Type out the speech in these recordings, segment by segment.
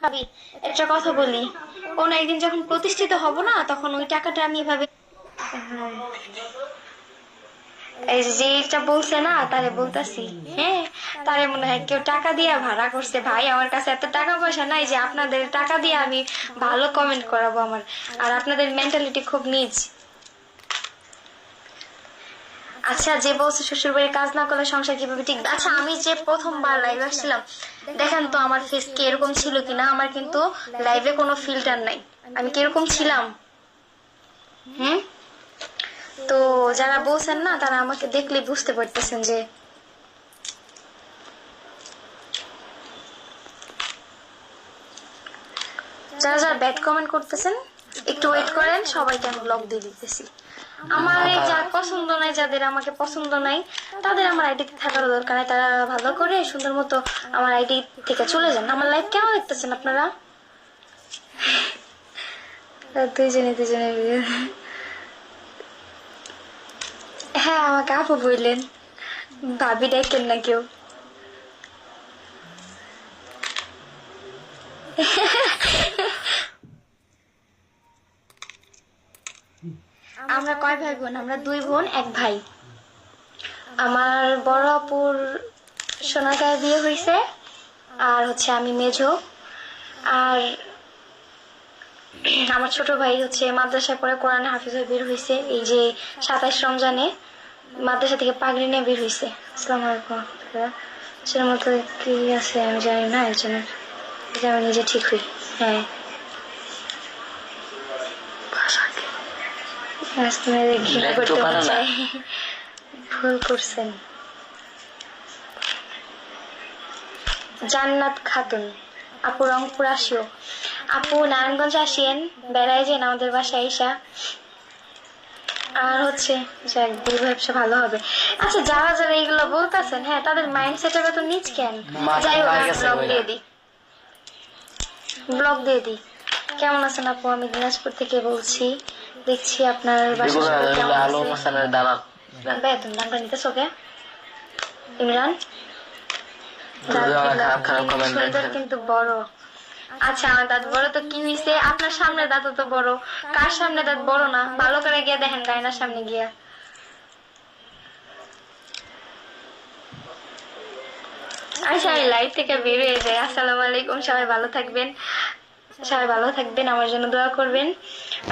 ভাবি, একটা কথা বলি, কোন একদিন যখন প্রতিষ্ঠিত হব না, তখন ওই টাকাটা আমি এভাবে, হ্যাঁ, এই যে যেটা বলছে না তারে বলতাছি। হ্যাঁ, তারে মনে হয় কেউ টাকা দিয়ে ভাড়া করছে। ভাই, আমার কাছে এত টাকা পয়সা নাই যে আপনাদের টাকা দিয়ে আমি ভালো কমেন্ট করাবো আমার। আর আপনাদের মেন্টালিটি খুব নিচ। আচ্ছা, যে বলছে শ্বশুর বাড়ির কাজ না করলে সংসার কিভাবে টিকবে, আচ্ছা আমি যে প্রথমবার লাইভে আসছিলাম, দেখেন তো আমার ফেস কি এরকম ছিল কিনা। আমার কিন্তু লাইভে কোনো ফিল্টার নাই। আমি কিরকম ছিলাম? হুম। তো যারা বলছেন না, তারা আমাকে দেখলে বুঝতে পারতেছেন যে, যারা যারা ব্যাড কমেন্ট করতেছেন একটু ওয়েট করেন, সবাইকে আমি ব্লক দিয়ে দিতেছি। আমার এই যার পছন্দ নাই, যাদের আমাকে পছন্দ নাই, তাদের আমার আইডি থাকার দরকার নাই। তারা ভালো করে সুন্দর মতো আমার আইডি থেকে চলে যান। আমার লাইফ কেন দেখতেছেন আপনারা? দুইজনে দুজনে, হ্যাঁ আমাকে আপু বললেন, ভাবি ডাকেন না কেউ। আমরা কয় ভাই বোন? আমরা দুই বোন এক ভাই। আমার বড় আপুর সোনাগাঁয়ে বিয়ে হয়েছে, আর হচ্ছে আমি মেজো। আর আমার ছোট ভাই হচ্ছে মাদ্রাসায় পড়ে কোরআন হাফিজ হয়ে বের হয়েছে এই যে 27 রমজানে মাদ্রাসা থেকে পাগড়ি নিয়ে বের হয়েছে। আসসালামু আলাইকুম। সেটার মতো কি আছে আমি জানি না একজনের, এটা আমি নিজে ঠিক হই। হ্যাঁ, ভুল করছেন। জান্নাত খাতুন আপু, রংপুর আসিও। আপু নারায়ণগঞ্জ আসিয়েন, বেড়াই যান আমাদের বাসায় আইসা। আর হচ্ছে যাক, দুই ব্যবসা ভালো হবে। আচ্ছা, যারা যারা এইগুলো বলতেছেন, হ্যাঁ তাদের মাইন্ড সেট এত নিচ কেন? যাই হোক, আমি ব্লগ দিয়ে দিই, ব্লগ দিয়ে দিই। কেমন আছেন আপু? আমি দিনাজপুর থেকে বলছি। দেখছি আপনার বাসার সবাই কেমন আছে। বেতন দামটা নিতেছ কে ইমরান? সুন্দর কিন্তু বড়। আচ্ছা, আমার দাঁত বড় তো কি হয়েছে? আপনার সামনে দাঁত তো বড়, কার সামনে দাঁত বড় না? ভালো করে গিয়ে দেখেন গায়নার সামনে গিয়া। আচ্ছা, আমি লাইভ থেকে বের হয়ে যাই। আসসালামু আলাইকুম, সবাই ভালো থাকবেন, সবাই ভালো থাকবেন, আমার জন্য দোয়া করবেন।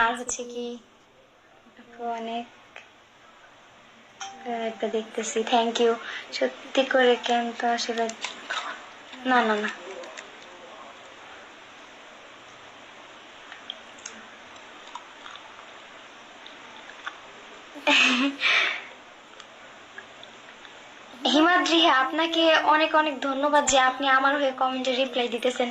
আর হচ্ছে কি, অনেক একটা দেখতেছি, থ্যাংক ইউ। সত্যি করে কেন তো আসলে, না না না, হিমাদ্রি, আপনাকে অনেক অনেক ধন্যবাদ যে আপনি আমার হয়ে কমেন্টে রিপ্লাই দিতেছেন।